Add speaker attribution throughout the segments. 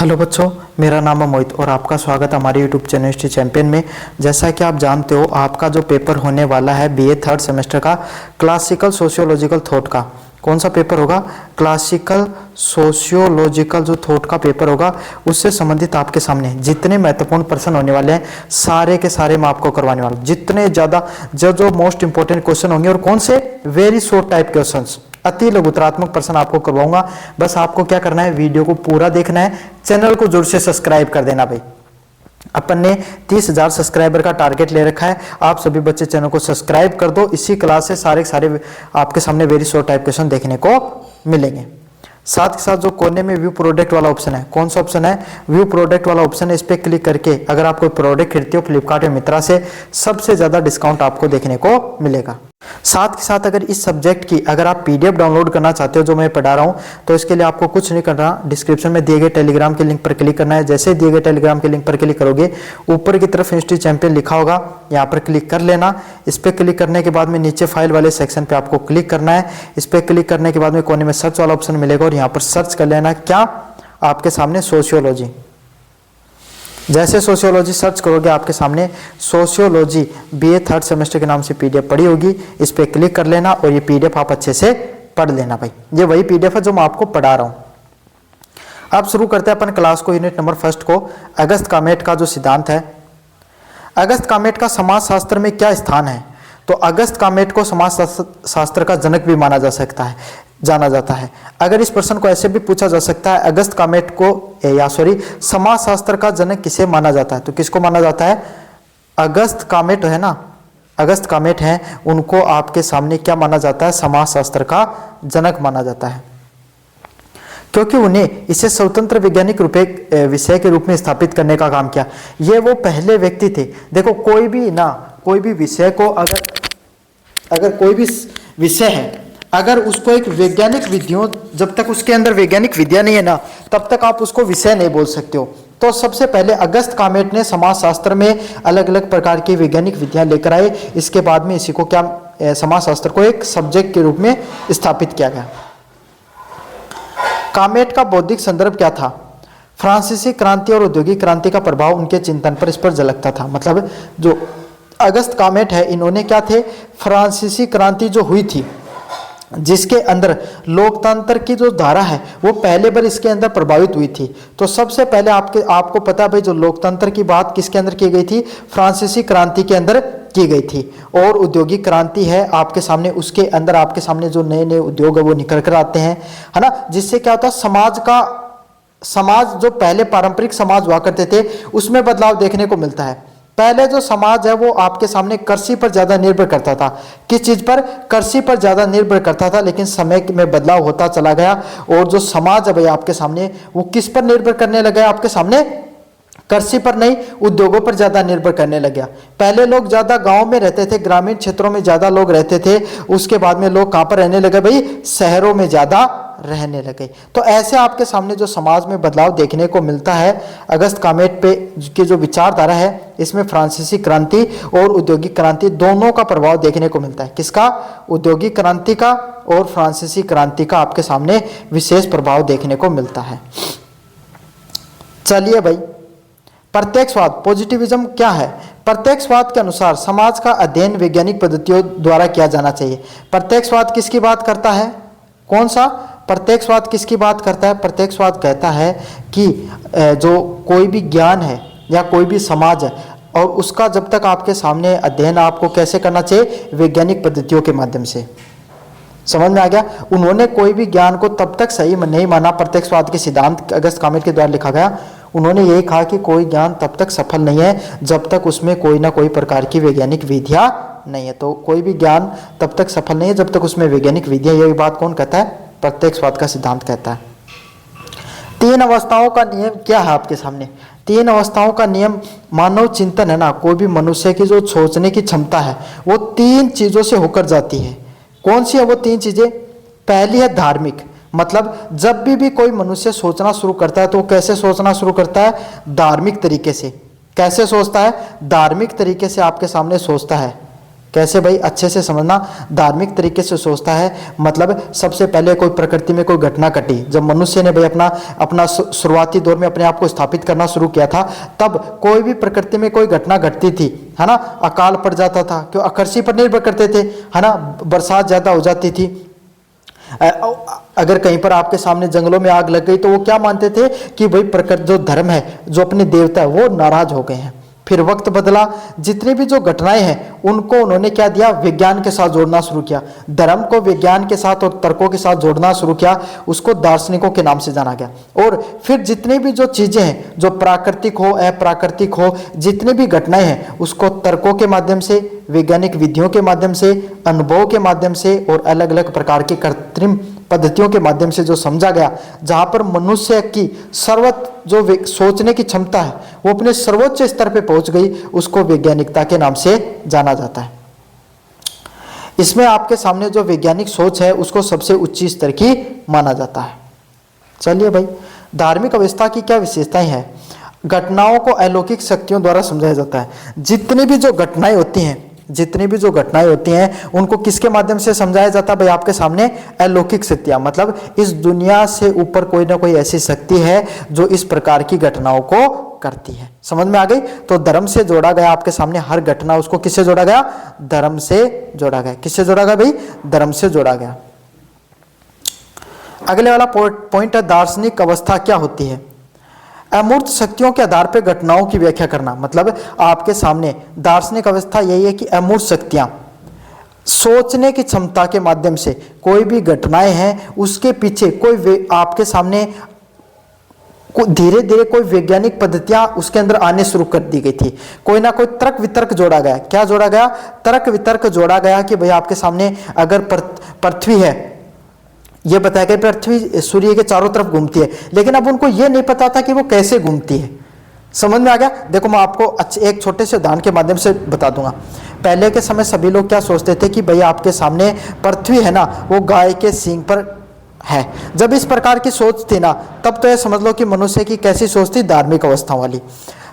Speaker 1: Hello बच्चों, मेरा नाम है मोहित और आपका स्वागत है हमारे यूट्यूब चैनल हिस्ट्री चैंपियन में। जैसा कि आप जानते हो, आपका जो पेपर होने वाला है बीए थर्ड सेमेस्टर का क्लासिकल सोशियोलॉजिकल थॉट का, कौन सा पेपर होगा? क्लासिकल सोशियोलॉजिकल जो थॉट का पेपर होगा, उससे संबंधित आपके सामने जितने महत्वपूर्ण प्रश्न होने वाले हैं सारे के सारे मैं आपको करवाने वाला हूँ। जितने ज़्यादा जो मोस्ट इंपॉर्टेंट क्वेश्चन होंगे और कौन से वेरी शॉर्ट टाइप क्वेश्चंस, अति लघुतरात्मक प्रश्न आपको करवाऊंगा। बस आपको क्या करना है, वीडियो को पूरा देखना है, चैनल को जरूर से सब्सक्राइब कर देना भाई। अपन ने 30,000 सब्सक्राइबर का टारगेट ले रखा है। आप सभी बच्चे चैनल को सब्सक्राइब कर दो। इसी क्लास से सारे आपके सामने वेरी शॉर्ट टाइप क्वेश्चन देखने को मिलेंगे। साथ के साथ जो कोने में व्यू प्रोडक्ट वाला ऑप्शन है, कौन सा ऑप्शन है? व्यू प्रोडक्ट वाला ऑप्शन है। इस पर क्लिक करके अगर आप कोई प्रोडक्ट खरीदते हो फ्लिपकार्ट या मित्रा से, सबसे ज्यादा डिस्काउंट आपको देखने को मिलेगा। साथ के साथ अगर इस सब्जेक्ट की अगर आप पीडीएफ डाउनलोड करना चाहते हो जो मैं पढ़ा रहा हूं, तो इसके लिए आपको कुछ नहीं करना, डिस्क्रिप्शन में दिए गए टेलीग्राम के लिंक पर क्लिक करना है। जैसे दिए गए टेलीग्राम के लिंक पर क्लिक करोगे, ऊपर की तरफ हिस्ट्री चैंपियन लिखा होगा, यहाँ पर क्लिक कर लेना। इस पर क्लिक करने के बाद में नीचे फाइल वाले सेक्शन पे आपको क्लिक करना है। इस पर क्लिक करने के बाद में कोने में सर्च वाला ऑप्शन मिलेगा और यहाँ पर सर्च कर लेना क्या आपके सामने सोशियोलॉजी। जैसे सोशियोलॉजी सर्च करोगे, आपके सामने सोशियोलॉजी बीए थर्ड सेमेस्टर के नाम से पीडीएफ पड़ी होगी। इस पे क्लिक कर लेना और ये पीडीएफ आप अच्छे से पढ़ लेना भाई। ये वही पीडीएफ है जो मैं आपको पढ़ा रहा हूं। अब शुरू करते हैं अपन क्लास को। यूनिट नंबर फर्स्ट को, अगस्त कामेट का जो सिद्धांत है, अगस्त कामेट का समाजशास्त्र में क्या स्थान है? तो अगस्त कामेट को समाज शास्त्र का जनक भी माना जा सकता है, जाना जाता है। अगर इस प्रश्न को ऐसे भी पूछा जा सकता है, अगस्त कामेट को समाजशास्त्र का जनक किसे माना जाता है? तो किसको माना जाता है? अगस्त कामेट है ना, अगस्त कामेट हैं, उनको आपके सामने क्या माना जाता है? समाजशास्त्र का जनक माना जाता है, क्योंकि उन्हें इसे स्वतंत्र वैज्ञानिक विषय के रूप में स्थापित करने का काम किया। ये वो पहले व्यक्ति थे। देखो, कोई भी विषय को अगर कोई भी विषय है, अगर उसको एक वैज्ञानिक विधियों, जब तक उसके अंदर वैज्ञानिक विद्या नहीं है ना, तब तक आप उसको विषय नहीं बोल सकते हो। तो सबसे पहले अगस्त कामेट ने समाजशास्त्र में अलग अलग प्रकार की वैज्ञानिक विधियां लेकर आए। इसके बाद में इसी को क्या, समाजशास्त्र को एक सब्जेक्ट के रूप में स्थापित किया गया। कामेट का बौद्धिक संदर्भ क्या था? फ्रांसीसी क्रांति और औद्योगिक क्रांति का प्रभाव उनके चिंतन पर इस पर झलकता था। मतलब जो अगस्त कामेट है, इन्होंने क्या थे, फ्रांसीसी क्रांति जो हुई थी, जिसके अंदर लोकतंत्र की जो धारा है वो पहले बार इसके अंदर प्रभावित हुई थी। तो सबसे पहले आपको पता भाई, जो लोकतंत्र की बात किसके अंदर की गई थी? फ्रांसीसी क्रांति के अंदर की गई थी। और औद्योगिक क्रांति है आपके सामने, उसके अंदर आपके सामने जो नए नए उद्योग है वो निकल कर आते हैं, है ना। जिससे क्या होता है, समाज जो पहले पारंपरिक समाज हुआ करते थे उसमें बदलाव देखने को मिलता है। पहले जो समाज है वो आपके सामने कृषि पर ज्यादा निर्भर करता था। किस चीज पर? कृषि पर ज्यादा निर्भर करता था। लेकिन समय में बदलाव होता चला गया और जो समाज है भाई आपके सामने, वो किस पर निर्भर करने लगा? आपके सामने कृषि पर नहीं, उद्योगों पर ज्यादा निर्भर करने लग गया। पहले लोग ज्यादा गांव में रहते थे, ग्रामीण क्षेत्रों में ज्यादा लोग रहते थे। उसके बाद में लोग कहां पर रहने लगे भाई? शहरों में ज्यादा रहने लगे। तो ऐसे आपके सामने जो समाज में बदलाव देखने को मिलता है, अगस्त कामेट पे की जो विचारधारा है, इसमें फ्रांसीसी क्रांति और औद्योगिक क्रांति दोनों का प्रभाव देखने को मिलता है। किसका? औद्योगिक क्रांति का और फ्रांसीसी क्रांति का आपके सामने विशेष प्रभाव देखने को मिलता है। चलिए भाई, प्रत्यक्षवाद, पॉजिटिविज्म क्या है? प्रत्यक्षवाद के अनुसार समाज का अध्ययन वैज्ञानिक पद्धतियों द्वारा किया जाना चाहिए। प्रत्यक्षवाद किसकी बात करता है? कौन सा? प्रत्यक्षवाद किसकी बात करता है? प्रत्यक्षवाद कहता है कि जो कोई भी ज्ञान है या कोई भी समाज है, और उसका जब तक आपके सामने अध्ययन आपको कैसे करना चाहिए? वैज्ञानिक पद्धतियों के माध्यम से। समझ में आ गया? उन्होंने कोई भी ज्ञान को तब तक सही नहीं माना। प्रत्यक्षवाद के सिद्धांत अगस्त कामेट के द्वारा लिखा गया। उन्होंने यही कहा कि कोई ज्ञान तब तक सफल नहीं है जब तक उसमें कोई ना कोई प्रकार की वैज्ञानिक विधियां नहीं है। तो कोई भी ज्ञान तब तक सफल नहीं है जब तक उसमें वैज्ञानिक विधियां, यही बात कौन कहता है? प्रत्यक्षवाद का सिद्धांत कहता है। 3 अवस्थाओं का नियम क्या है आपके सामने? 3 अवस्थाओं का नियम, मानव चिंतन है ना, कोई भी मनुष्य की जो सोचने की क्षमता है वो 3 चीजों से होकर जाती है। कौन सी है वो 3 चीजें? पहली है धार्मिक, मतलब जब भी कोई मनुष्य सोचना शुरू करता है तो वो कैसे सोचना शुरू करता है? धार्मिक तरीके से। कैसे सोचता है? धार्मिक तरीके से आपके सामने सोचता है। कैसे भाई, अच्छे से समझना। धार्मिक तरीके से सोचता है, मतलब सबसे पहले कोई प्रकृति में कोई घटना घटी, जब मनुष्य ने भाई अपना शुरुआती दौर में अपने आप को स्थापित करना शुरू किया था, तब कोई भी प्रकृति में कोई घटना घटती थी, है ना, अकाल पड़ जाता था, क्यों, आकर्षि पर निर्भर करते थे, है ना, बरसात ज्यादा हो जाती थी। अगर कहीं पर आपके सामने जंगलों में आग लग गई तो वो क्या मानते थे कि भाई प्रकृति जो धर्म है, जो अपने देवता है, वो नाराज हो गए हैं। फिर वक्त बदला, जितनी भी जो घटनाएं हैं उनको उन्होंने क्या दिया, विज्ञान के साथ जोड़ना शुरू किया। धर्म को विज्ञान के साथ और तर्कों के साथ जोड़ना शुरू किया, उसको दार्शनिकों के नाम से जाना गया। और फिर जितनी भी जो चीजें हैं, जो प्राकृतिक हो अप्राकृतिक हो, जितनी भी घटनाएं हैं, उसको तर्कों के माध्यम से, वैज्ञानिक विधियों के माध्यम से, अनुभव के माध्यम से और अलग अलग प्रकार की कृत्रिम पद्धतियों के माध्यम से जो समझा गया, जहां पर मनुष्य की सर्वोच्च जो सोचने की क्षमता है वो अपने सर्वोच्च स्तर पे पहुंच गई, उसको वैज्ञानिकता के नाम से जाना जाता है। इसमें आपके सामने जो वैज्ञानिक सोच है उसको सबसे उच्च स्तर की माना जाता है। चलिए भाई, धार्मिक अवस्था की क्या विशेषताएं हैं? घटनाओं को अलौकिक शक्तियों द्वारा समझाया जाता है। जितनी भी जो घटनाएं होती हैं उनको किसके माध्यम से समझाया जाता है भाई? आपके सामने अलौकिक शक्तियां, मतलब इस दुनिया से ऊपर कोई ना कोई ऐसी शक्ति है जो इस प्रकार की घटनाओं को करती है। समझ में आ गई? तो धर्म से जोड़ा गया आपके सामने हर घटना, उसको किससे जोड़ा गया? धर्म से जोड़ा गया। किससे जोड़ा गया भाई? धर्म से जोड़ा गया। अगले वाला पॉइंट है, दार्शनिक अवस्था क्या होती है? अमूर्त शक्तियों के आधार पर घटनाओं की व्याख्या करना। मतलब आपके सामने दार्शनिक अवस्था यही है कि अमूर्त शक्तियां, सोचने की क्षमता के माध्यम से कोई भी घटनाएं हैं, उसके पीछे कोई आपके सामने धीरे धीरे कोई वैज्ञानिक पद्धतियां उसके अंदर आने शुरू कर दी गई थी। कोई ना कोई तर्क वितर्क जोड़ा गया। क्या जोड़ा गया? तर्क वितर्क जोड़ा गया कि भाई आपके सामने अगर पृथ्वी है, ये बताया कि पृथ्वी सूर्य के चारों तरफ घूमती है, लेकिन अब उनको ये नहीं पता था कि वो कैसे घूमती है। समझ में आ गया? देखो मैं आपको एक छोटे से उदाहरण के माध्यम से बता दूंगा। पहले के समय सभी लोग क्या सोचते थे कि भाई आपके सामने पृथ्वी है ना, वो गाय के सींग पर है। जब इस प्रकार की सोच थी ना, तब तो ये समझ लो कि मनुष्य की कैसी सोच थी? धार्मिक अवस्था वाली।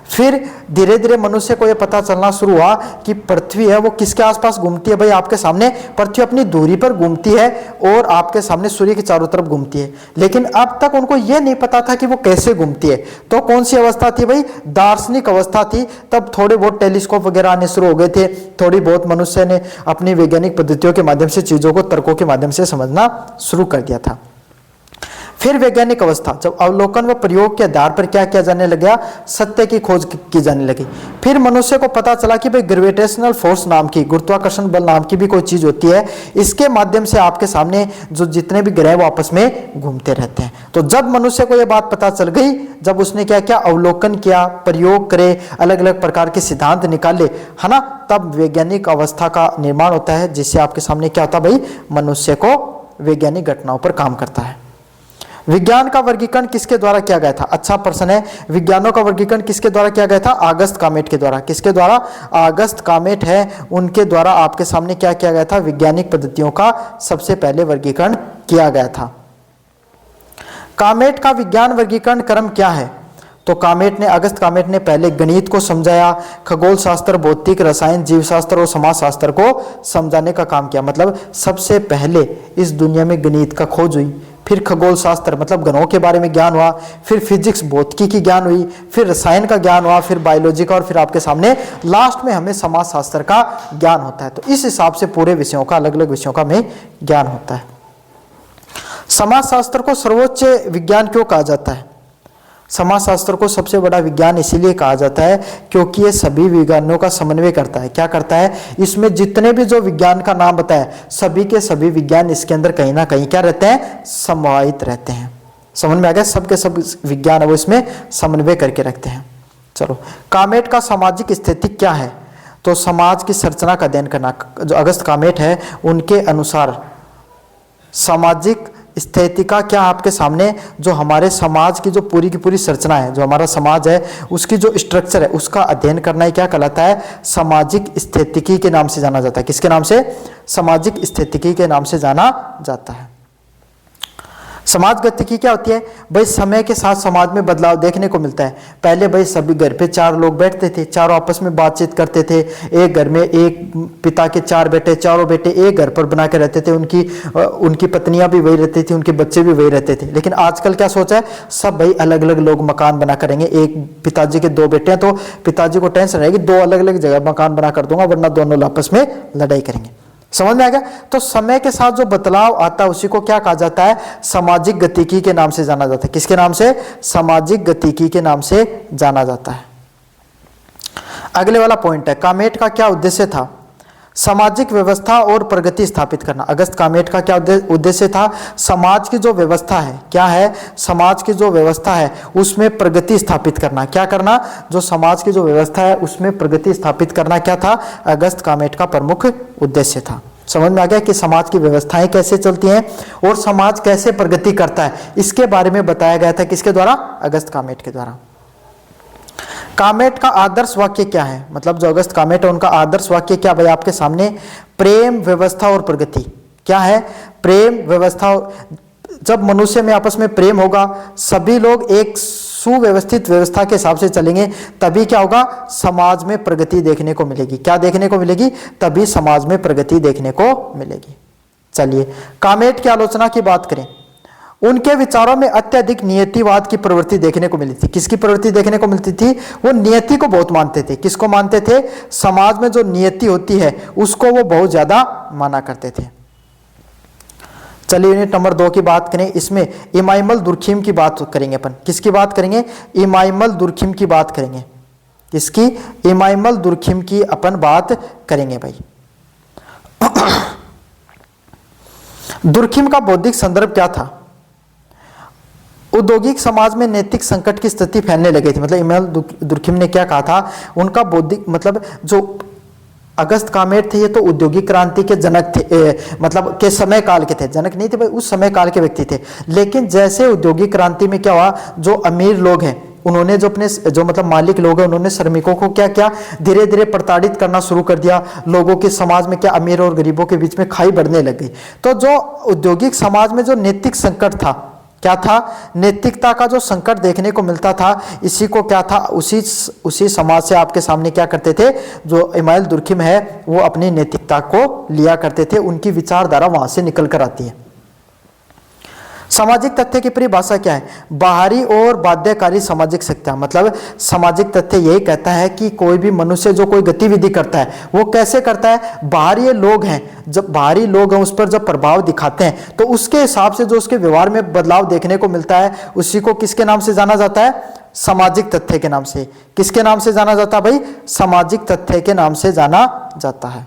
Speaker 1: फिर धीरे धीरे मनुष्य को यह पता चलना शुरू हुआ कि पृथ्वी है वो किसके आसपास घूमती है? भाई आपके सामने पृथ्वी अपनी दूरी पर घूमती है और आपके सामने सूर्य की चारों तरफ घूमती है, लेकिन अब तक उनको यह नहीं पता था कि वो कैसे घूमती है। तो कौन सी अवस्था थी भाई? दार्शनिक अवस्था थी। तब थोड़े बहुत टेलीस्कोप वगैरह आने शुरू हो गए थे, थोड़ी बहुत मनुष्य ने अपनी वैज्ञानिक पद्धतियों के माध्यम से चीजों को तर्कों के माध्यम से समझना शुरू कर दिया था। फिर वैज्ञानिक अवस्था, जब अवलोकन व प्रयोग के आधार पर क्या किया जाने लगा? सत्य की खोज की जाने लगी। फिर मनुष्य को पता चला कि भाई ग्रेविटेशनल फोर्स नाम की, गुरुत्वाकर्षण बल नाम की भी कोई चीज होती है। इसके माध्यम से आपके सामने जो जितने भी ग्रह वो आपस में घूमते रहते हैं। तो जब मनुष्य को यह बात पता चल गई, जब उसने क्या किया? अवलोकन किया, प्रयोग करे, अलग अलग प्रकार के सिद्धांत निकाले, है ना, तब वैज्ञानिक अवस्था का निर्माण होता है, जिससे आपके सामने क्या होता है भाई? मनुष्य को वैज्ञानिक घटनाओं पर काम करता है। विज्ञान का वर्गीकरण किसके द्वारा किया गया था? अच्छा प्रश्न है। विज्ञानों का वर्गीकरण किसके द्वारा किया गया था? ऑगस्ट कॉमेट के द्वारा। किसके द्वारा? ऑगस्ट कॉमेट है, उनके द्वारा आपके सामने क्या किया गया था? वैज्ञानिक पद्धतियों का सबसे पहले वर्गीकरण किया गया था। कॉमेट का विज्ञान वर्गीकरण क्रम क्या है? तो ऑगस्ट कॉमेट ने पहले गणित को समझाया, खगोल शास्त्र, भौतिक, रसायन, जीव शास्त्र और समाज शास्त्र को समझाने का काम किया। मतलब सबसे पहले इस दुनिया में गणित का खोज हुई, फिर खगोल शास्त्र मतलब ग्रहों के बारे में ज्ञान हुआ, फिर फिजिक्स भौतिकी की ज्ञान हुई, फिर रसायन का ज्ञान हुआ, फिर बायोलॉजी का, और फिर आपके सामने लास्ट में हमें समाज शास्त्र का ज्ञान होता है। तो इस हिसाब से पूरे विषयों का, अलग अलग विषयों का हमें ज्ञान होता है। समाज शास्त्र को सर्वोच्च विज्ञान क्यों कहा जाता है? समाज शास्त्र को सबसे बड़ा विज्ञान इसीलिए कहा जाता है क्योंकि ये सभी विज्ञानों का समन्वय करता है। क्या करता है? इसमें जितने भी जो विज्ञान का नाम बताया, सभी के सभी विज्ञान इसके अंदर कहीं ना कहीं क्या रहते हैं? समाहित रहते हैं। समझ में आ गया? सबके सब विज्ञान है वो इसमें समन्वय करके रखते हैं। चलो, कॉमेट का सामाजिक स्थिति क्या है? तो समाज की संरचना का अध्ययन करना। जो अगस्त कॉमेट है उनके अनुसार सामाजिक स्थिति का क्या आपके सामने, जो हमारे समाज की जो पूरी की पूरी संरचना है, जो हमारा समाज है उसकी जो स्ट्रक्चर है उसका अध्ययन करना ही क्या कहलाता है? सामाजिक स्थितिकी के नाम से जाना जाता है। किसके नाम से? सामाजिक स्थितिकी के नाम से जाना जाता है। समाज गतिकी क्या होती है भाई, समय के साथ समाज में बदलाव देखने को मिलता है। पहले भाई सभी घर पे 4 लोग बैठते थे, चारों आपस में बातचीत करते थे। एक घर में एक पिता के 4 बेटे, चारों बेटे एक घर पर बना के रहते थे, उनकी पत्नियां भी वही रहती थी, उनके बच्चे भी वही रहते थे। लेकिन आजकल क्या सोचा है, सब भाई अलग अलग लोग मकान बना करेंगे। एक पिताजी के 2 बेटे हैं तो पिताजी को टेंशन रहेगी 2 अलग अलग जगह मकान बना कर दूंगा, वरना दोनों आपस में लड़ाई करेंगे। समझ में आ गया? तो समय के साथ जो बदलाव आता है उसी को क्या कहा जाता है, सामाजिक गतिकी के नाम से जाना जाता है। किसके नाम से? सामाजिक गतिकी के नाम से जाना जाता है। अगले वाला पॉइंट है, कामेट का क्या उद्देश्य था? सामाजिक व्यवस्था और प्रगति स्थापित करना। अगस्त कामेट का क्या उद्देश्य था? समाज की जो व्यवस्था है, क्या है, समाज की जो व्यवस्था है उसमें प्रगति स्थापित करना। क्या करना? जो समाज की जो व्यवस्था है उसमें प्रगति स्थापित करना क्या था? अगस्त कामेट का प्रमुख उद्देश्य था। समझ में आ गया कि समाज की व्यवस्थाएं कैसे चलती हैं और समाज कैसे प्रगति करता है, इसके बारे में बताया गया था। किसके द्वारा? अगस्त कामेट के द्वारा। कामेट का आदर्श वाक्य क्या है? मतलब जो अगस्त कामेट है उनका आदर्श वाक्य क्या भाई आपके सामने? प्रेम, व्यवस्था और प्रगति। क्या है? प्रेम, व्यवस्था। जब मनुष्य में आपस में प्रेम होगा, सभी लोग एक सुव्यवस्थित व्यवस्था के हिसाब से चलेंगे, तभी क्या होगा, समाज में प्रगति देखने को मिलेगी। क्या देखने को मिलेगी? तभी समाज में प्रगति देखने को मिलेगी। चलिए कामेट की आलोचना की बात करें। उनके विचारों में अत्यधिक नियतिवाद की प्रवृत्ति देखने को मिली थी। किसकी प्रवृत्ति देखने को मिलती थी? वो नियति को बहुत मानते थे। किसको मानते थे? समाज में जो नियति होती है उसको वो बहुत ज्यादा माना करते थे। चलिए यूनिट नंबर 2 की बात करें। इसमें इमाइमल दुर्खिम की बात करेंगे अपन। किसकी बात करेंगे? इमाइमल दुर्खिम की बात करेंगे। किसकी? इमाइमल दुर्खिम की अपन बात करेंगे भाई। दुर्खिम का बौद्धिक संदर्भ क्या था? औद्योगिक समाज में नैतिक संकट की स्थिति फैलने लगी थी। मतलब इमाइमल दुर्खिम ने क्या कहा था? उनका बौद्धिक मतलब जो अगस्त कामेट थे ये तो औद्योगिक क्रांति के जनक थे, मतलब के समय काल के थे। जनक नहीं थे भाई, उस समय काल के व्यक्ति थे। लेकिन जैसे औद्योगिक क्रांति में क्या हुआ, जो अमीर लोग हैं उन्होंने जो अपने जो मतलब मालिक लोग हैं उन्होंने श्रमिकों को क्या क्या धीरे धीरे प्रताड़ित करना शुरू कर दिया। लोगों के समाज में क्या अमीर और गरीबों के बीच में खाई बढ़ने लग गई। तो जो औद्योगिक समाज में जो नैतिक संकट था, क्या था? नैतिकता का जो संकट देखने को मिलता था, इसी को क्या था, उसी समाज से आपके सामने क्या करते थे, जो इमाइमल दुर्खिम है वो अपनी नैतिकता को लिया करते थे। उनकी विचारधारा वहां से निकल कर आती है। सामाजिक तथ्य की परिभाषा क्या है? बाहरी और बाध्यकारी सामाजिक सत्ता। मतलब सामाजिक तथ्य यही कहता है कि कोई भी मनुष्य जो कोई गतिविधि करता है वो कैसे करता है? बाहरी लोग हैं, जब बाहरी लोग हैं उस पर जब प्रभाव दिखाते हैं तो उसके हिसाब से जो उसके व्यवहार में बदलाव देखने को मिलता है उसी को किसके नाम से जाना जाता है? सामाजिक तथ्य के नाम से। किसके नाम से जाना जाता है भाई? सामाजिक तथ्य के नाम से जाना जाता है।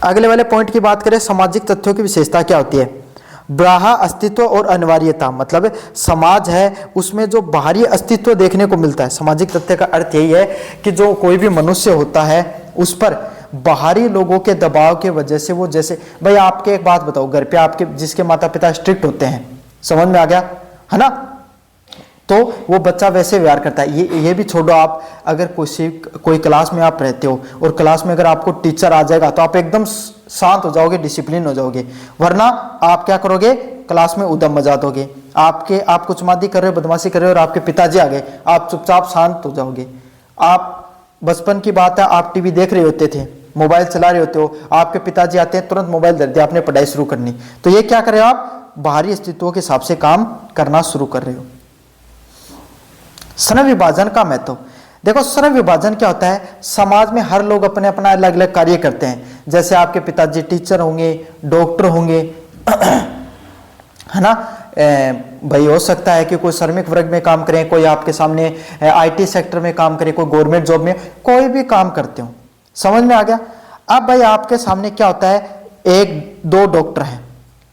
Speaker 1: अगले वाले पॉइंट की बात करें, सामाजिक तथ्यों की विशेषता क्या होती है? बाह्य अस्तित्व और अनिवार्यता। मतलब समाज है उसमें जो बाहरी अस्तित्व देखने को मिलता है। सामाजिक तथ्य का अर्थ यही है कि जो कोई भी मनुष्य होता है उस पर बाहरी लोगों के दबाव के वजह से वो, जैसे भाई आपके एक बात बताओ, घर पे आपके जिसके माता पिता स्ट्रिक्ट होते हैं, समझ में आ गया है ना, तो वो बच्चा वैसे व्यवहार करता है। ये भी छोड़ो, आप अगर कोई क्लास में आप रहते हो और क्लास में अगर आपको टीचर आ जाएगा तो आप एकदम शांत हो जाओगे, डिसिप्लिन हो जाओगे। वरना आप क्या करोगे? क्लास में उधम मचा दोगे। आप कुछ मादी कर रहे हो, बदमाशी कर रहे हो और आपके पिताजी आ गए, आप चुपचाप शांत हो जाओगे। आप बचपन की बात है, आप टीवी देख रहे होते थे, मोबाइल चला रहे होते हो, आपके पिताजी आते हैं तुरंत मोबाइल दे दिया, आपने पढ़ाई शुरू करनी। तो ये क्या कर रहे हो? आप बाहरी अस्तित्वों के हिसाब से काम करना शुरू कर रहे हो। श्रम विभाजन का महत्व देखो। श्रम विभाजन क्या होता है? समाज में हर लोग अपने अपना अलग अलग कार्य करते हैं। जैसे आपके पिताजी टीचर होंगे, डॉक्टर होंगे, है ना, भाई हो सकता है कि कोई श्रमिक वर्ग में काम करें, कोई आपके सामने आईटी सेक्टर में काम करे, कोई गवर्नमेंट जॉब में, कोई भी काम करते हो। समझ में आ गया? अब भाई आपके सामने क्या होता है, 1-2 डॉक्टर हैं,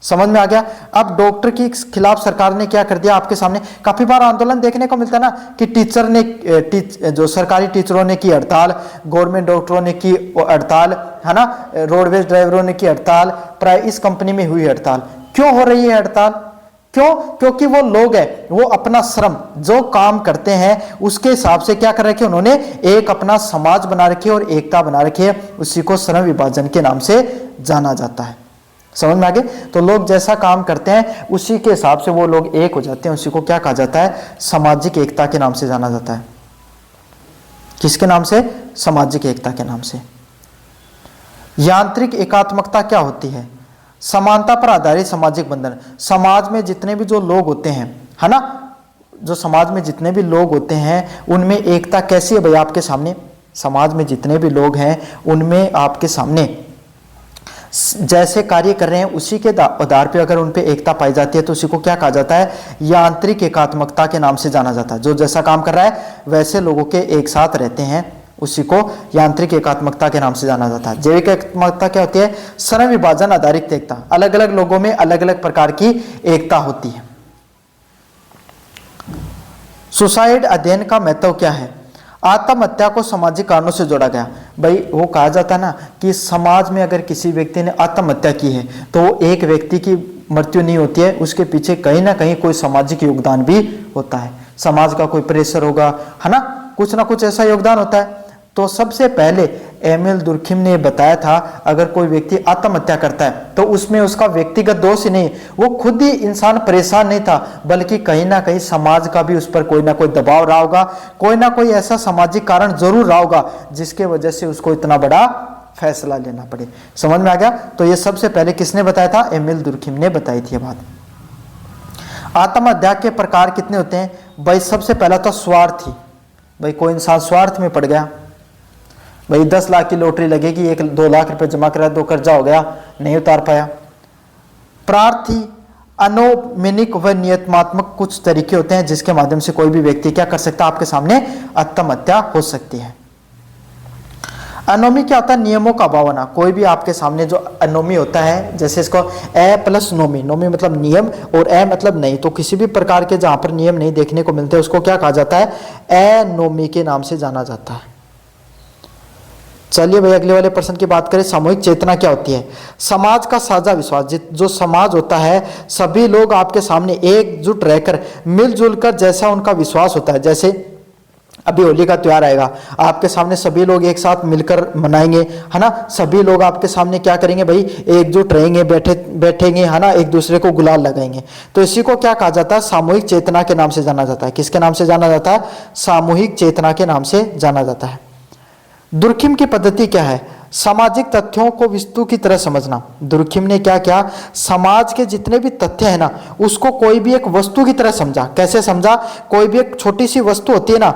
Speaker 1: समझ में आ गया। अब डॉक्टर के खिलाफ सरकार ने क्या कर दिया, आपके सामने काफी बार आंदोलन देखने को मिलता है ना, कि टीचर ने जो सरकारी टीचरों ने की हड़ताल, गवर्नमेंट डॉक्टरों ने की हड़ताल, है ना, रोडवेज ड्राइवरों ने की हड़ताल, इस कंपनी में हुई हड़ताल। क्यों हो रही है हड़ताल? क्यों? क्योंकि वो लोग हैं, वो अपना श्रम जो काम करते हैं उसके हिसाब से क्या कर रखे, उन्होंने एक अपना समाज बना रखी है और एकता बना रखी है। उसी को श्रम विभाजन के नाम से जाना जाता है। समझ में आ गए? तो लोग जैसा काम करते हैं उसी के हिसाब से वो लोग एक हो जाते हैं, उसी को क्या कहा जाता है? सामाजिक एकता के नाम से जाना जाता है। किसके नाम से? सामाजिक एकता के नाम से। यांत्रिक एकात्मकता क्या होती है? समानता पर आधारित सामाजिक बंधन। समाज में जितने भी जो लोग होते हैं, है ना, जो समाज में जितने भी लोग होते हैं उनमें एकता कैसी है भाई आपके सामने? समाज में जितने भी लोग हैं उनमें आपके सामने जैसे कार्य कर रहे हैं उसी के आधार पे अगर उन पे एकता पाई जाती है तो उसी को क्या कहा जाता है? यांत्रिक एकात्मकता के नाम से जाना जाता है। जो जैसा काम कर रहा है वैसे लोगों के एक साथ रहते हैं उसी को यांत्रिक एकात्मकता के नाम से जाना जाता है। जैविक एकात्मकता क्या होती है? श्रम विभाजन आधारित एकता। अलग अलग लोगों में अलग अलग प्रकार की एकता होती है। सुसाइड अध्ययन का महत्व क्या है? आत्महत्या को सामाजिक कारणों से जोड़ा गया। भाई वो कहा जाता है ना कि समाज में अगर किसी व्यक्ति ने आत्महत्या की है तो एक व्यक्ति की मृत्यु नहीं होती है, उसके पीछे कहीं ना कहीं कोई सामाजिक योगदान भी होता है। समाज का कोई प्रेशर होगा, है ना, कुछ ना कुछ ऐसा योगदान होता है। तो सबसे पहले एमिल दुर्खिम ने बताया था अगर कोई व्यक्ति आत्महत्या करता है तो उसमें उसका व्यक्तिगत दोष ही नहीं, वो खुद ही इंसान परेशान नहीं था, बल्कि कहीं ना कहीं समाज का भी उस पर कोई ना कोई दबाव रहा होगा, कोई ना कोई ऐसा सामाजिक कारण जरूर रहा होगा जिसके वजह से उसको इतना बड़ा फैसला लेना पड़े। समझ में आ गया? तो ये सबसे पहले किसने बताया था? एमिल दुर्खिम ने बताई थी ये बात। आत्महत्या के प्रकार कितने होते हैं? भाई सबसे पहला तो स्वार्थी। भाई कोई इंसान स्वार्थ में पड़ गया, भाई 10 लाख की लॉटरी लगेगी, 1-2 लाख रुपए जमा करा, 2 कर्जा हो गया, नहीं उतार पाया। प्रार्थी, अनौपचारिक व नियतात्मक कुछ तरीके होते हैं जिसके माध्यम से कोई भी व्यक्ति क्या कर सकता है? आपके सामने आत्महत्या हो सकती है। अनोमी क्या होता है? नियमों का अभाव होना। कोई भी आपके सामने जो अनोमी होता है, जैसे इसको ए प्लस नोमी, नोमी मतलब नियम और ए मतलब नहीं, तो किसी भी प्रकार के जहां पर नियम नहीं देखने को मिलते उसको क्या कहा जाता है? एनोमी के नाम से जाना जाता है। चलिए भाई अगले वाले प्रश्न की बात करें। सामूहिक चेतना क्या होती है? समाज का साझा विश्वास। जो समाज होता है सभी लोग आपके सामने एकजुट रहकर मिलजुल कर जैसा उनका विश्वास होता है, जैसे अभी होली का त्योहार आएगा, आपके सामने सभी लोग एक साथ मिलकर मनाएंगे, है ना, सभी लोग आपके सामने क्या करेंगे भाई? एकजुट रहेंगे, बैठेंगे, है ना, एक दूसरे को गुलाल लगाएंगे। तो इसी को क्या कहा जाता है? सामूहिक चेतना के नाम से जाना जाता है। किसके नाम से जाना जाता है? सामूहिक चेतना के नाम से जाना जाता है। दुर्खिम की पद्धति क्या है? सामाजिक तथ्यों को वस्तु की तरह समझना। दुर्खिम ने क्या किया? समाज के जितने भी तथ्य है ना उसको कोई भी एक वस्तु की तरह समझा। कैसे समझा? कोई भी एक छोटी सी वस्तु होती है ना,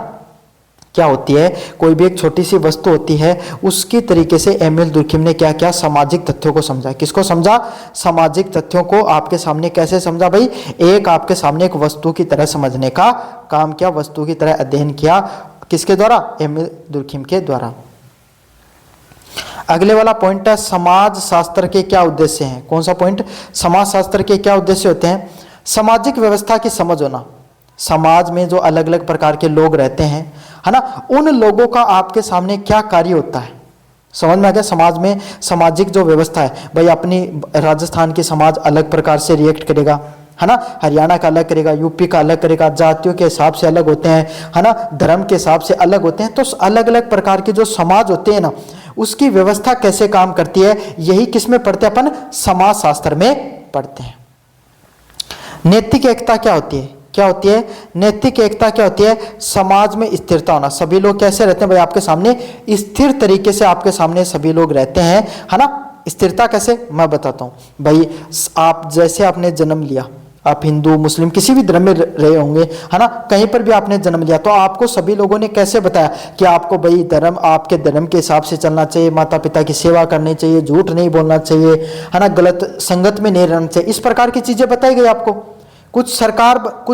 Speaker 1: क्या होती है? कोई भी एक छोटी सी वस्तु होती है, उसकी तरीके से एमिल दुर्खिम ने क्या किया? सामाजिक तथ्यों को समझा। किसको समझा? सामाजिक तथ्यों को आपके सामने कैसे समझा भाई? एक आपके सामने एक वस्तु की तरह समझने का काम किया, वस्तु की तरह अध्ययन किया। किसके द्वारा? एमिल दुर्खिम के द्वारा। अगले वाला पॉइंट है समाज शास्त्र के क्या उद्देश्य हैं? कौन सा पॉइंट? समाज शास्त्र के क्या उद्देश्य होते हैं? सामाजिक व्यवस्था की समझ होना। समाज में जो अलग अलग प्रकार के लोग रहते हैं, है ना, उन लोगों का आपके सामने क्या कार्य होता है? समझ में आ गया? समाज में सामाजिक जो व्यवस्था है भाई, अपनी राजस्थान की समाज अलग प्रकार से रिएक्ट करेगा, है ना, हरियाणा का अलग करेगा, यूपी का अलग करेगा, जातियों के हिसाब से अलग होते हैं, है ना, धर्म के हिसाब से अलग होते हैं। तो अलग अलग प्रकार के जो समाज होते हैं ना उसकी व्यवस्था कैसे काम करती है, यही किस में पढ़ते हैं अपन? समाज शास्त्र में पढ़ते हैं। नैतिक एकता क्या होती है? क्या होती है नैतिक एकता? क्या होती है? समाज में स्थिरता होना। सभी लोग कैसे रहते हैं भाई आपके सामने? स्थिर तरीके से आपके सामने सभी लोग रहते हैं, है ना। स्थिरता कैसे? मैं बताता हूँ भाई। आप जैसे आपने जन्म लिया, आप हिंदू मुस्लिम किसी भी धर्म में रहे होंगे, है ना, कहीं पर भी आपने जन्म लिया, तो आपको सभी लोगों ने कैसे बताया कि आपको भाई धर्म, आपके धर्म के हिसाब से चलना चाहिए, माता पिता की सेवा करनी चाहिए, झूठ नहीं बोलना चाहिए, है ना, गलत संगत में नहीं रहना चाहिए। इस प्रकार की चीजें बताई गई आपको। कुछ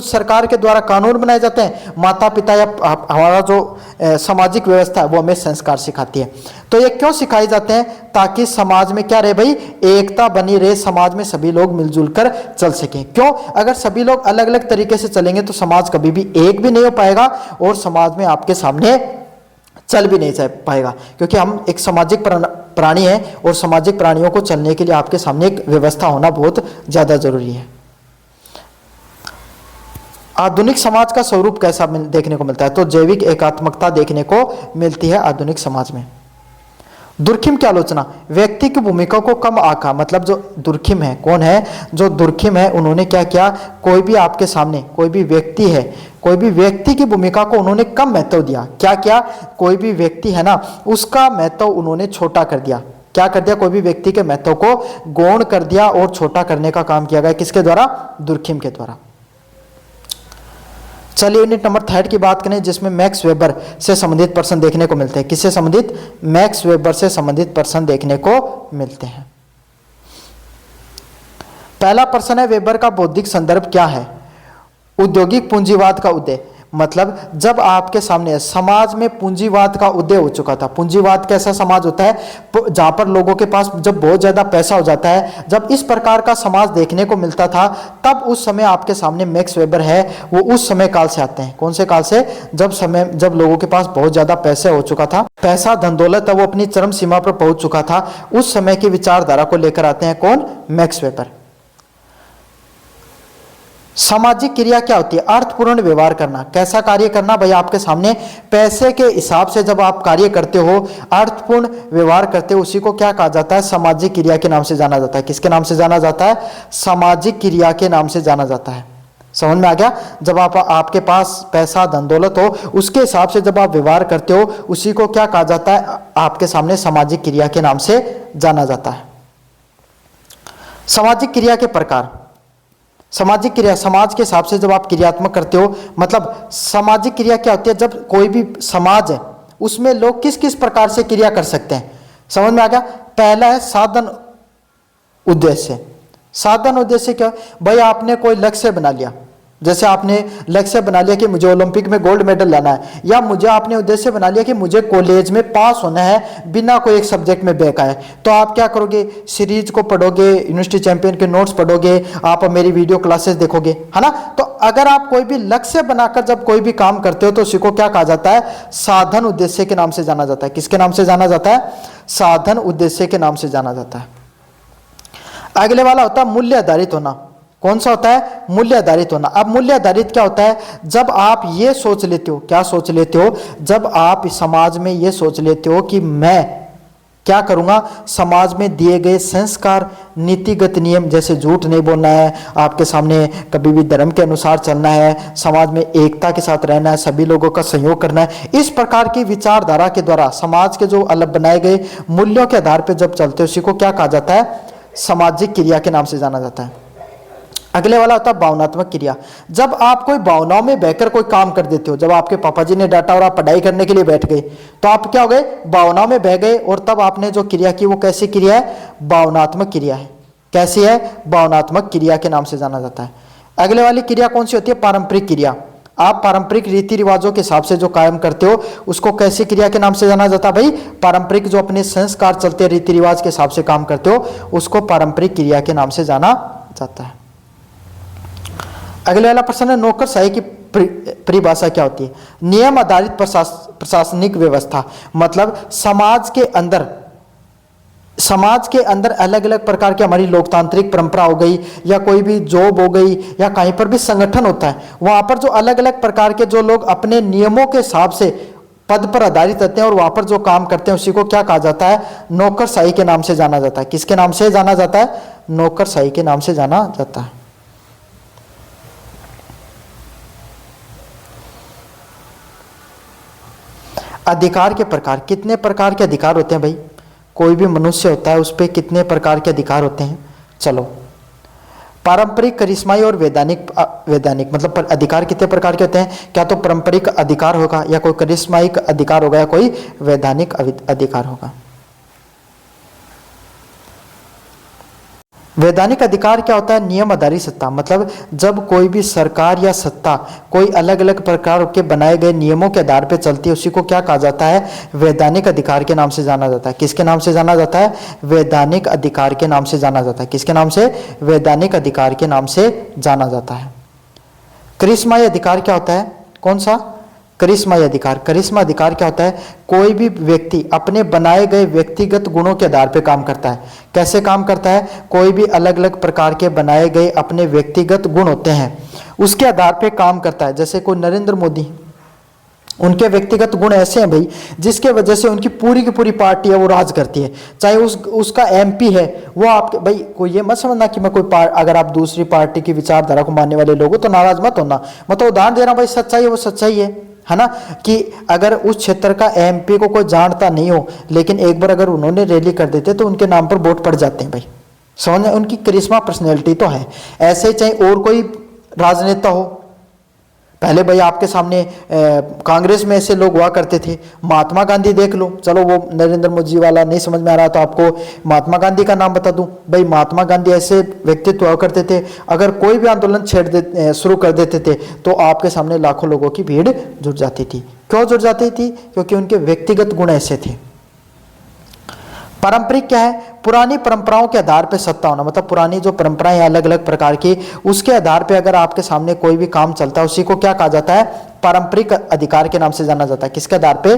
Speaker 1: सरकार के द्वारा कानून बनाए जाते हैं। माता पिता या हमारा जो सामाजिक व्यवस्था है वो हमें संस्कार सिखाती है। तो ये क्यों सिखाए जाते हैं? ताकि समाज में क्या रहे भाई? एकता बनी रहे, समाज में सभी लोग मिलजुल कर चल सकें। क्यों? अगर सभी लोग अलग अलग तरीके से चलेंगे तो समाज कभी भी एक भी नहीं हो पाएगा और समाज में आपके सामने चल भी नहीं पाएगा, क्योंकि हम एक सामाजिक प्राणी हैं और सामाजिक प्राणियों को चलने के लिए आपके सामने एक व्यवस्था होना बहुत ज्यादा जरूरी है। आधुनिक समाज का स्वरूप कैसा देखने को मिलता है? तो जैविक एकात्मकता देखने को मिलती है आधुनिक समाज में। दुर्खिम की आलोचना, व्यक्ति की भूमिका को कम आंका, मतलब जो दुर्खिम है, कौन है जो दुर्खिम है, उन्होंने क्या किया, कोई भी आपके सामने कोई भी व्यक्ति है, कोई भी व्यक्ति की भूमिका को उन्होंने कम महत्व दिया। क्या किया, कोई भी व्यक्ति है ना, उसका महत्व उन्होंने छोटा कर दिया। क्या कर दिया, कोई भी व्यक्ति के महत्व को गौण कर दिया और छोटा करने का काम किया गया, किसके द्वारा, दुर्खिम के द्वारा। चलिए यूनिट नंबर 3 की बात करें, जिसमें मैक्स वेबर से संबंधित प्रश्न देखने को मिलते हैं। किससे संबंधित, मैक्स वेबर से संबंधित प्रश्न देखने को मिलते हैं। पहला प्रश्न है, वेबर का बौद्धिक संदर्भ क्या है। औद्योगिक पूंजीवाद का उदय, मतलब जब आपके सामने समाज में पूंजीवाद का उदय हो चुका था। पूंजीवाद कैसा समाज होता है, जहां पर लोगों के पास जब बहुत ज्यादा पैसा हो जाता है, जब इस प्रकार का समाज देखने को मिलता था, तब उस समय आपके सामने मैक्स वेबर है, वो उस समय काल से आते हैं। कौन से काल से, जब लोगों के पास बहुत ज्यादा पैसे हो चुका था, पैसा धन दौलत वो अपनी चरम सीमा पर पहुंच चुका था, उस समय की विचारधारा को लेकर आते हैं। कौन, मैक्स वेबर। सामाजिक क्रिया क्या होती है, अर्थपूर्ण व्यवहार करना। कैसा कार्य करना, भाई आपके सामने पैसे के हिसाब से जब आप कार्य करते हो, अर्थपूर्ण व्यवहार करते हो, उसी को क्या कहा जाता है, सामाजिक क्रिया के नाम से जाना जाता है। किसके नाम से जाना जाता है, सामाजिक क्रिया के नाम से जाना जाता है। समझ में आ गया, जब आपके पास पैसा धन दौलत हो, उसके हिसाब से जब आप व्यवहार करते हो, उसी को क्या कहा जाता है, आपके सामने सामाजिक क्रिया के नाम से जाना जाता है। सामाजिक क्रिया के प्रकार, सामाजिक क्रिया समाज के हिसाब से जब आप क्रियात्मक करते हो, मतलब सामाजिक क्रिया क्या होती है, जब कोई भी समाज है उसमें लोग किस किस प्रकार से क्रिया कर सकते हैं। समझ में आ गया। पहला है साधन उद्देश्य। साधन उद्देश्य क्या, भाई आपने कोई लक्ष्य बना लिया, जैसे आपने लक्ष्य बना लिया कि मुझे ओलंपिक में गोल्ड मेडल लाना है, या मुझे आपने उद्देश्य बना लिया कि मुझे कॉलेज में पास होना है बिना कोई एक सब्जेक्ट में बैक आए, तो आप क्या करोगे, सीरीज को पढ़ोगे, यूनिवर्सिटी चैंपियन के नोट्स पढ़ोगे, आप मेरी वीडियो क्लासेस देखोगे, है ना। तो अगर आप कोई भी लक्ष्य बनाकर जब कोई भी काम करते हो, तो उसी को क्या कहा जाता है, साधन उद्देश्य के नाम से जाना जाता है। किसके नाम से जाना जाता है, साधन उद्देश्य के नाम से जाना जाता है। अगले वाला होता है मूल्य आधारित होना। कौन सा होता है, मूल्य आधारित होना। अब मूल्य आधारित क्या होता है, जब आप ये सोच लेते हो, क्या सोच लेते हो, जब आप समाज में ये सोच लेते हो कि मैं क्या करूंगा, समाज में दिए गए संस्कार, नीतिगत नियम, जैसे झूठ नहीं बोलना है, आपके सामने कभी भी धर्म के अनुसार चलना है, समाज में एकता के साथ रहना है, सभी लोगों का सहयोग करना है, इस प्रकार की विचारधारा के द्वारा समाज के जो अलग बनाए गए मूल्यों के आधार पर जब चलते हो, उसी को क्या कहा जाता है, सामाजिक क्रिया के नाम से जाना जाता है। अगले वाला होता है भावनात्मक क्रिया। जब आप कोई भावनाओं में बहकर कोई काम कर देते हो, जब आपके पापा जी ने डांटा और आप पढ़ाई करने के लिए बैठ गए, तो आप क्या हो गए, भावनाओं में बह गए, और तब आपने जो क्रिया की वो कैसी क्रिया है, भावनात्मक क्रिया है। कैसी है, भावनात्मक क्रिया के नाम से जाना जाता है। अगले वाली क्रिया कौन सी होती है, पारंपरिक क्रिया। आप पारंपरिक रीति रिवाजों के हिसाब से जो कायम करते हो, उसको कैसी क्रिया के नाम से जाना जाता है, भाई पारंपरिक, जो अपने संस्कार चलते रीति रिवाज के हिसाब से काम करते हो, उसको पारंपरिक क्रिया के नाम से जाना जाता है। अगले वाला प्रश्न है, नौकरशाही की परिभाषा क्या होती है। नियम आधारित प्रशासनिक व्यवस्था, मतलब समाज के अंदर अलग अलग प्रकार की हमारी लोकतांत्रिक परंपरा हो गई, या कोई भी जॉब हो गई, या कहीं पर भी संगठन होता है, वहां पर जो अलग अलग प्रकार के जो लोग अपने नियमों के हिसाब से पद पर आधारित रहते हैं और वहां पर जो काम करते हैं, उसी को क्या कहा जाता है, नौकरशाही के नाम से जाना जाता है। किसके नाम से जाना जाता है, नौकरशाही के नाम से जाना जाता है। अधिकार के प्रकार, कितने प्रकार के अधिकार होते हैं भाई, कोई भी मनुष्य होता है उस पर कितने प्रकार के अधिकार होते हैं। चलो, पारंपरिक, करिश्माई और वैधानिक, मतलब अधिकार कितने प्रकार के होते हैं, क्या तो पारंपरिक अधिकार होगा, या कोई करिश्माई अधिकार होगा, या कोई वैधानिक अधिकार होगा। वैधानिक अधिकार क्या होता है, नियम आधारित सत्ता, मतलब जब कोई भी सरकार या सत्ता कोई अलग अलग प्रकार के बनाए गए नियमों के आधार पर चलती है, उसी को क्या कहा जाता है, वैधानिक अधिकार के नाम से जाना जाता है। किसके नाम से जाना जाता है, वैधानिक अधिकार के नाम से जाना जाता है। किसके नाम से, वैधानिक अधिकार के नाम से जाना जाता है। करिश्माई अधिकार क्या होता है, कौन सा, करिश्माई अधिकार। करिश्मा अधिकार क्या होता है, कोई भी व्यक्ति अपने बनाए गए व्यक्तिगत गुणों के आधार पर काम करता है। कैसे काम करता है, कोई भी अलग अलग प्रकार के बनाए गए अपने व्यक्तिगत गुण होते हैं, उसके आधार पर काम करता है। जैसे कोई नरेंद्र मोदी, उनके व्यक्तिगत गुण ऐसे हैं भाई जिसके वजह से उनकी पूरी की पूरी पार्टी है वो राज करती है, चाहे उसका एमपी है वो आपके, भाई कोई ये मत समझना कि मैं कोई अगर आप दूसरी पार्टी की विचारधारा को मानने वाले लोग हो तो नाराज मत होना। मैं तो उदाहरण दे रहा हूं भाई, सच्चाई है वो सच्चाई है ना, कि अगर उस क्षेत्र का एमपी को कोई जानता नहीं हो लेकिन एक बार अगर उन्होंने रैली कर देते तो उनके नाम पर वोट पड़ जाते हैं भाई, समझ, उनकी करिश्मा पर्सनैलिटी तो है। ऐसे ही चाहे और कोई राजनेता हो, पहले भाई आपके सामने कांग्रेस में ऐसे लोग हुआ करते थे, महात्मा गांधी देख लो, चलो वो नरेंद्र मोदी वाला नहीं समझ में आ रहा तो आपको महात्मा गांधी का नाम बता दूं, भाई महात्मा गांधी ऐसे व्यक्तित्व हुआ करते थे, अगर कोई भी आंदोलन शुरू कर देते थे तो आपके सामने लाखों लोगों की भीड़ जुट जाती थी। क्यों जुट जाती थी? क्योंकि उनके व्यक्तिगत गुण ऐसे थे। पारंपरिक क्या है? पुरानी परंपराओं के आधार पर सत्ता होना, मतलब पुरानी जो परंपराएं अलग अलग प्रकार की, उसके आधार पे अगर आपके सामने कोई भी काम चलता है उसी को क्या कहा जाता है? पारंपरिक अधिकार के नाम से जाना जाता है। किसके आधार पे?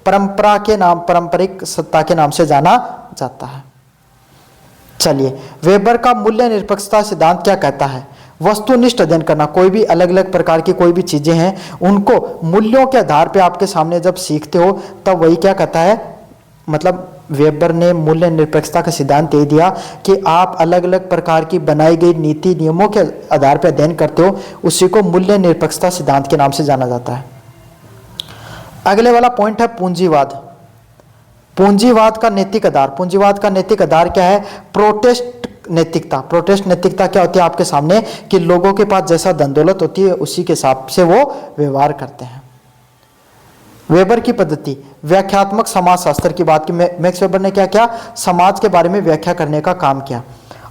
Speaker 1: परंपरा के नाम, पारंपरिक सत्ता के नाम से जाना जाता है। चलिए, वेबर का मूल्य निरपेक्षता सिद्धांत क्या कहता है? वस्तुनिष्ठ अध्ययन करना, कोई भी अलग अलग प्रकार की कोई भी चीजें हैं उनको मूल्यों के आधार पे आपके सामने जब सीखते हो तब वही क्या कहता है, मतलब वेबर ने मूल्य निरपेक्षता का सिद्धांत दे दिया कि आप अलग अलग प्रकार की बनाई गई नीति नियमों के आधार पर अध्ययन करते हो, उसी को मूल्य निरपेक्षता सिद्धांत के नाम से जाना जाता है। अगले वाला पॉइंट है पूंजीवाद। पूंजीवाद का नैतिक आधार, पूंजीवाद का नैतिक आधार क्या है? प्रोटेस्ट नैतिकता। प्रोटेस्ट नैतिकता क्या होती है आपके सामने, कि लोगों के पास जैसा धन दौलत होती है उसी के हिसाब से वो व्यवहार करते हैं। वेबर की पद्धति, व्याख्यात्मक समाजशास्त्र की बात की। मैक्स वेबर ने क्या किया? समाज के बारे में व्याख्या करने का काम किया।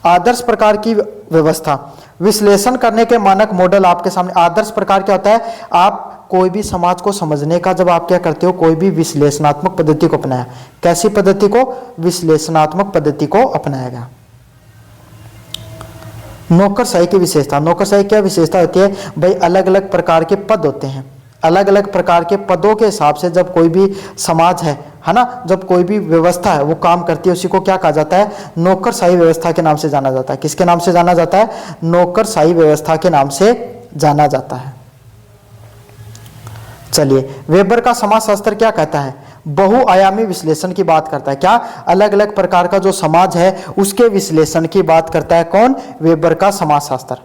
Speaker 1: आदर्श प्रकार की व्यवस्था, विश्लेषण करने के मानक मॉडल आपके सामने। आदर्श प्रकार क्या होता है? आप कोई भी समाज को समझने का जब आप क्या करते हो, कोई भी विश्लेषणात्मक पद्धति को अपनाया। कैसी पद्धति को? विश्लेषणात्मक पद्धति को अपनाया गया। नौकरशाही की विशेषता, नौकरशाही क्या विशेषता होती है भाई? अलग अलग प्रकार के पद होते हैं, अलग अलग प्रकार के पदों के हिसाब से जब कोई भी समाज है ना, जब कोई भी व्यवस्था है वो काम करती है, उसी को क्या कहा जाता है? नौकरशाही व्यवस्था के नाम से जाना जाता है। किसके नाम से जाना जाता है? नौकरशाही व्यवस्था के नाम से जाना जाता है। चलिए, वेबर का समाजशास्त्र क्या कहता है? बहुआयामी विश्लेषण की बात करता है। क्या? अलग अलग प्रकार का जो समाज है उसके विश्लेषण की बात करता है। कौन? वेबर का समाजशास्त्र।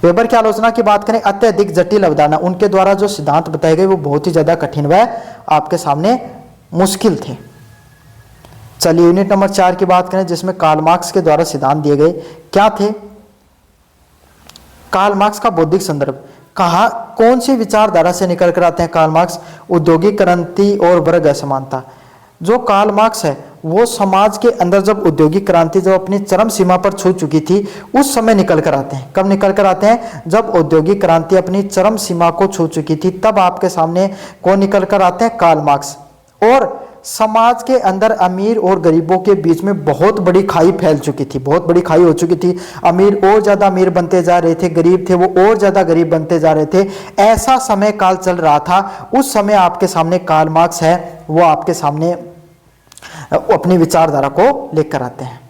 Speaker 1: वेबर की आलोचना की बात करें, अत्यधिक जटिल अवधारणा, उनके द्वारा जो सिद्धांत बताए गए वो बहुत ही ज्यादा कठिन व आपके सामने मुश्किल थे। चलिए, यूनिट नंबर 4 की बात करें जिसमें कार्ल मार्क्स के द्वारा सिद्धांत दिए गए। क्या थे? कार्ल मार्क्स का बौद्धिक संदर्भ, कहा कौन सी विचारधारा से निकल कर आते हैं कार्ल मार्क्स? औद्योगिक क्रांति और वर्ग असमानता। जो कार्ल मार्क्स है वो समाज के अंदर जब औद्योगिक क्रांति जब अपनी चरम सीमा पर छू चुकी थी उस समय निकल कर आते हैं। कब निकल कर आते हैं? जब औद्योगिक क्रांति अपनी चरम सीमा को छू चुकी थी तब आपके सामने कौन निकल कर आते हैं? Karl Marx. और समाज के अंदर अमीर और गरीबों के बीच में बहुत बड़ी खाई फैल चुकी थी, बहुत बड़ी खाई हो चुकी थी। अमीर और ज्यादा अमीर बनते जा रहे थे, गरीब थे वो और ज्यादा गरीब बनते जा रहे थे। ऐसा समय काल चल रहा था। उस समय आपके सामने कार्ल मार्क्स है वो आपके सामने अपनी विचारधारा को लेकर आते हैं।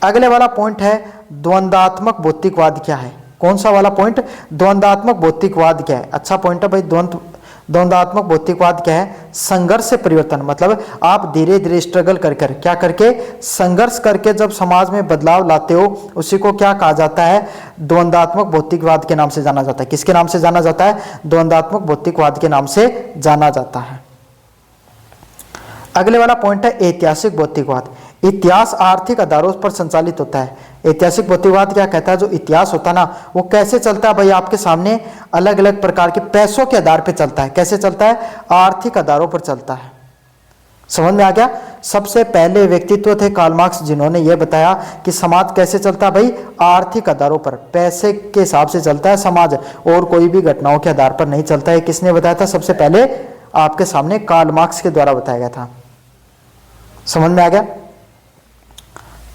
Speaker 1: अगले वाला पॉइंट है द्वंद्वात्मक भौतिकवाद क्या है? कौन सा वाला पॉइंट? द्वंद्वात्मक भौतिकवाद क्या है? अच्छा पॉइंट है भाई। द्वंद्वात्मक भौतिकवाद क्या है? संघर्ष से परिवर्तन, मतलब आप धीरे धीरे स्ट्रगल कर क्या करके, संघर्ष करके जब समाज में बदलाव लाते हो उसी को क्या कहा जाता है? द्वंद्वात्मक भौतिकवाद के नाम से जाना जाता है। किसके नाम से जाना जाता है? द्वंद्वात्मक भौतिकवाद के नाम से जाना जाता है। अगले वाला पॉइंट है ऐतिहासिक भौतिकवाद। इतिहास आर्थिक आधारों पर संचालित होता है। ऐतिहासिक भौतिकवाद क्या कहता है? जो इतिहास होता है ना वो कैसे चलता है भाई? आपके सामने अलग अलग प्रकार के पैसों के आधार पर चलता है। कैसे चलता है? आर्थिक आधारों पर चलता है। समझ में आ गया? सबसे पहले व्यक्तित्व थे कार्ल मार्क्स जिन्होंने यह बताया कि समाज कैसे चलता है भाई? आर्थिक आधारों पर, पैसे के हिसाब से चलता है समाज, और कोई भी घटनाओं के आधार पर नहीं चलता है। किसने बताया था? सबसे पहले आपके सामने कार्ल मार्क्स के द्वारा बताया गया था। समझ में आ गया?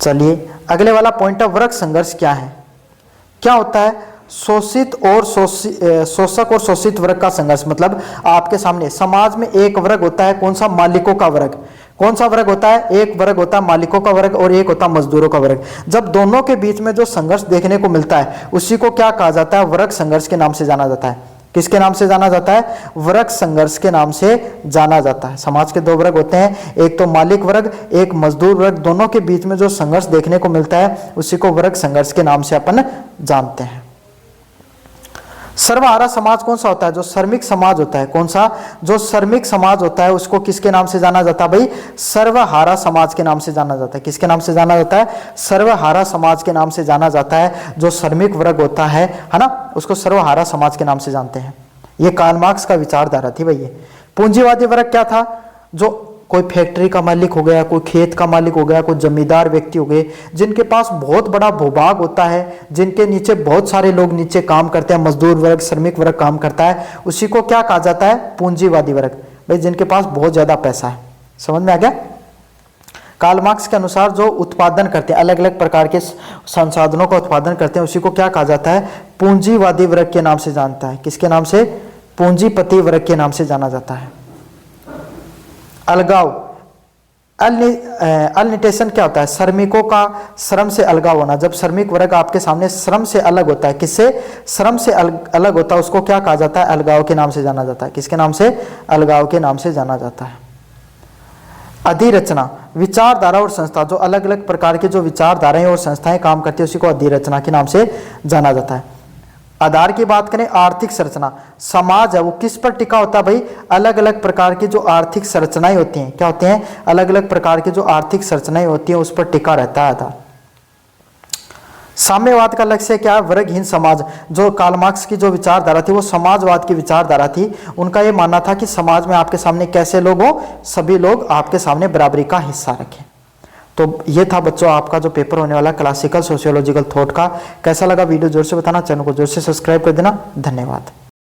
Speaker 1: चलिए, अगले वाला पॉइंट है वर्ग संघर्ष क्या है? क्या होता है? शोषित और शोषक और शोषित वर्ग का संघर्ष। मतलब आपके सामने समाज में एक वर्ग होता है, कौन सा? मालिकों का वर्ग। कौन सा वर्ग होता है? एक वर्ग होता है मालिकों का वर्ग और एक होता है मजदूरों का वर्ग। जब दोनों के बीच में जो संघर्ष देखने को मिलता है उसी को क्या कहा जाता है? वर्ग संघर्ष के नाम से जाना जाता है। किसके नाम से जाना जाता है? वर्ग संघर्ष के नाम से जाना जाता है। समाज के दो वर्ग होते हैं, एक तो मालिक वर्ग, एक मजदूर वर्ग। दोनों के बीच में जो संघर्ष देखने को मिलता है उसी को वर्ग संघर्ष के नाम से अपन जानते हैं। सर्वहारा समाज कौन सा होता है? जो श्रमिक समाज होता है। कौन सा? जो श्रमिक समाज होता है उसको किसके नाम से जाना जाता है भाई? सर्वहारा समाज के नाम से जाना जाता है। किसके नाम से जाना जाता है? सर्वहारा समाज के नाम से जाना जाता है। जो श्रमिक वर्ग होता है ना, उसको सर्वहारा समाज के नाम से जानते हैं। ये कार्ल मार्क्स का विचारधारा थी भाई। ये पूंजीवादी वर्ग क्या था? जो कोई फैक्ट्री का मालिक हो गया, कोई खेत का मालिक हो गया, कोई जमींदार व्यक्ति हो गए, जिनके पास बहुत बड़ा भूभाग होता है, जिनके नीचे बहुत सारे लोग नीचे काम करते हैं, मजदूर वर्ग, श्रमिक वर्ग काम करता है, उसी को क्या कहा जाता है? पूंजीवादी वर्ग। भाई जिनके पास बहुत ज्यादा पैसा है। समझ में आ गया? कार्ल मार्क्स के अनुसार जो उत्पादन करते हैं, अलग अलग प्रकार के संसाधनों का उत्पादन करते हैं, उसी को क्या कहा जाता है? पूंजीवादी वर्ग के नाम से जानता है। किसके नाम से? पूंजीपति वर्ग के नाम से जाना जाता है। अलगाव, अलिटेशन क्या होता है? श्रमिकों का श्रम से अलगाव होना। जब श्रमिक वर्ग आपके सामने श्रम से अलग होता है, किससे? श्रम से अलग होता है, उसको क्या कहा जाता है? अलगाव के नाम से जाना जाता है। किसके नाम से? अलगाव के नाम से जाना जाता है। अधिरचना, विचारधारा और संस्था, जो अलग अलग प्रकार के जो विचारधाराएं और संस्थाएं काम करती है उसी को अधिरचना के नाम से जाना जाता है। आधार की बात करें, आर्थिक संरचना, समाज है वो किस पर टिका होता है भाई? अलग अलग प्रकार की जो आर्थिक संरचनाएं होती हैं, क्या होते हैं? अलग अलग प्रकार की जो आर्थिक संरचनाएं होती हैं उस पर टिका रहता है आधार। साम्यवाद का लक्ष्य क्या है? वर्गहीन समाज। जो कार्ल मार्क्स की जो विचारधारा थी वो समाजवाद की विचारधारा थी। उनका ये मानना था कि समाज में आपके सामने कैसे लोग हो? सभी लोग आपके सामने बराबरी का हिस्सा रखें। तो ये था बच्चों आपका जो पेपर होने वाला क्लासिकल सोशियोलॉजिकल थॉट का। कैसा लगा वीडियो? जोर से बताना, चैनल को जोर से सब्सक्राइब कर देना। धन्यवाद।